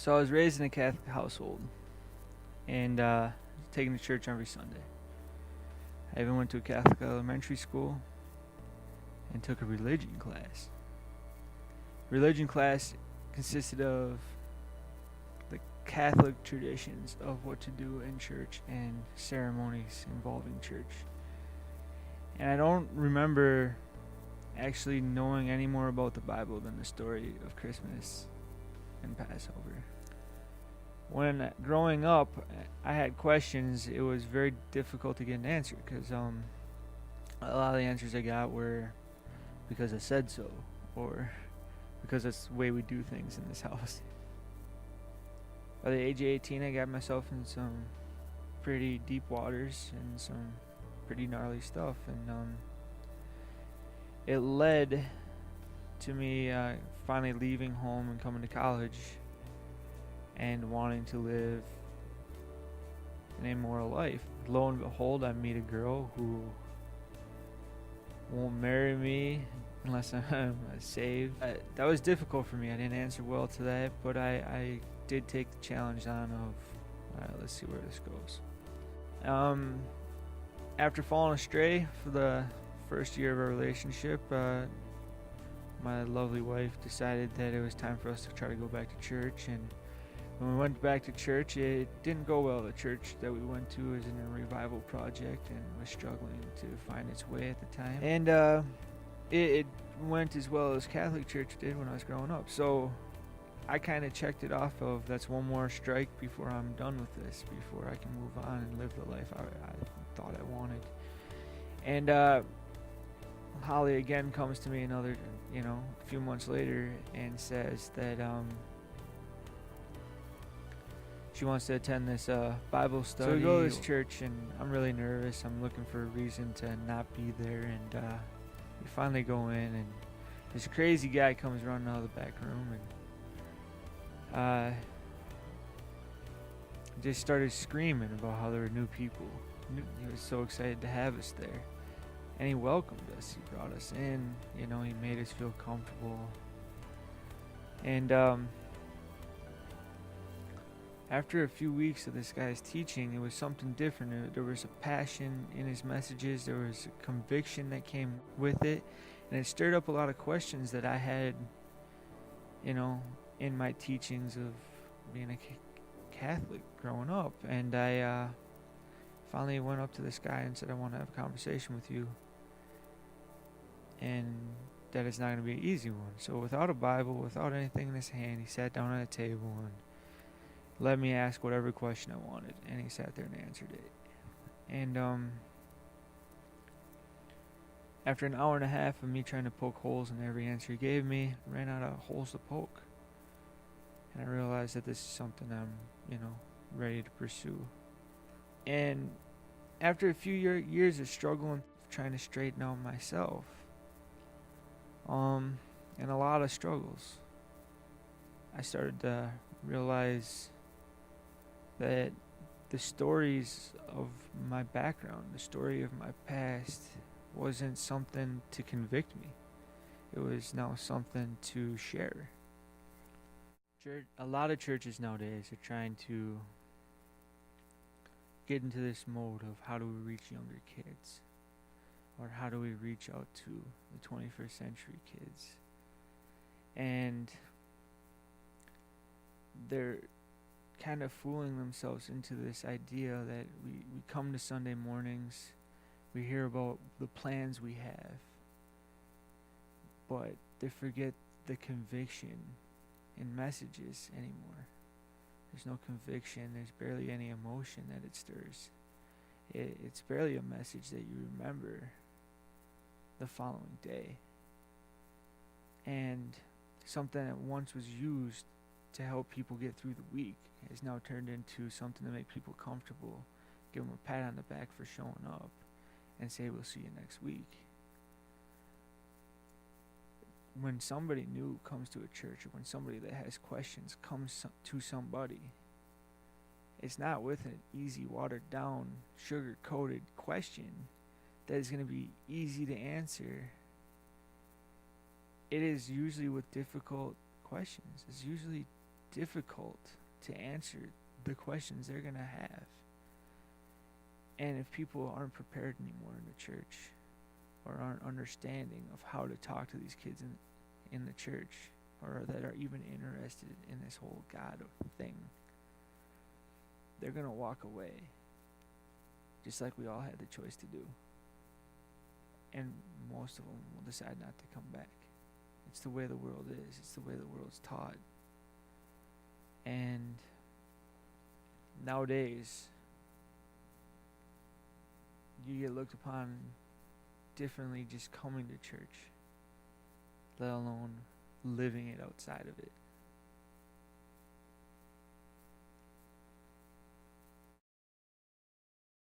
So I was raised in a Catholic household and taken to church every Sunday. I even went to a Catholic elementary school and took a religion class. Religion class consisted of the Catholic traditions of what to do in church and ceremonies involving church. And I don't remember actually knowing any more about the Bible than the story of Christmas and Passover. When growing up, I had questions. It was very difficult to get an answer because a lot of the answers I got were because I said so, or because that's the way we do things in this house. By the age of 18, I got myself in some pretty deep waters and some pretty gnarly stuff, and it led to me finally leaving home and coming to college and wanting to live an immoral life. Lo and behold, I meet a girl who won't marry me unless I'm saved. That was difficult for me. I didn't answer well to that, but I did take the challenge on of, alright, let's see where this goes. After falling astray for the first year of our relationship, my lovely wife decided that it was time for us to try to go back to church. And when we went back to church, it didn't go well. The church that we went to was in a revival project and was struggling to find its way at the time. And it went as well as Catholic church did when I was growing up. So I kind of checked it off of that's one more strike before I'm done with this, before I can move on and live the life I thought I wanted. And Holly again comes to me a few months later and says that she wants to attend this Bible study. So we go to this church, and I'm really nervous. I'm looking for a reason to not be there, and we finally go in, and this crazy guy comes running out of the back room, and just started screaming about how there were new people. He was so excited to have us there, and he welcomed us. He brought us in. He made us feel comfortable, and after a few weeks of this guy's teaching, it was something different. There was a passion in his messages. There was a conviction that came with it. And it stirred up a lot of questions that I had, in my teachings of being a Catholic growing up. And I finally went up to this guy and said, I want to have a conversation with you. And that it's not going to be an easy one. So without a Bible, without anything in his hand, he sat down at a table and let me ask whatever question I wanted, and he sat there and answered it. And after an hour and a half of me trying to poke holes in every answer he gave me, I ran out of holes to poke. And I realized that this is something I'm, ready to pursue. And after a few years of struggling, trying to straighten out myself, and a lot of struggles, I started to realize that the stories of my background, the story of my past, wasn't something to convict me. It was now something to share. A lot of churches nowadays are trying to get into this mode of how do we reach younger kids, or how do we reach out to the 21st century kids. And they're kind of fooling themselves into this idea that we come to Sunday mornings, we hear about the plans we have, but they forget the conviction in messages anymore. There's no conviction, there's barely any emotion that it stirs. It's barely a message that you remember the following day. And something that once was used to help people get through the week has now turned into something to make people comfortable, give them a pat on the back for showing up, and say we'll see you next week. When somebody new comes to a church, or when somebody that has questions comes to somebody, it's not with an easy, watered down, sugar-coated question that is going to be easy to answer. It is usually with difficult questions. It's usually difficult to answer the questions they're going to have. And if people aren't prepared anymore in the church, or aren't understanding of how to talk to these kids in the church, or that are even interested in this whole God thing, they're going to walk away, just like we all had the choice to do. And most of them will decide not to come back. It's the way the world is. It's the way the world's taught. And nowadays, you get looked upon differently just coming to church, let alone living it outside of it.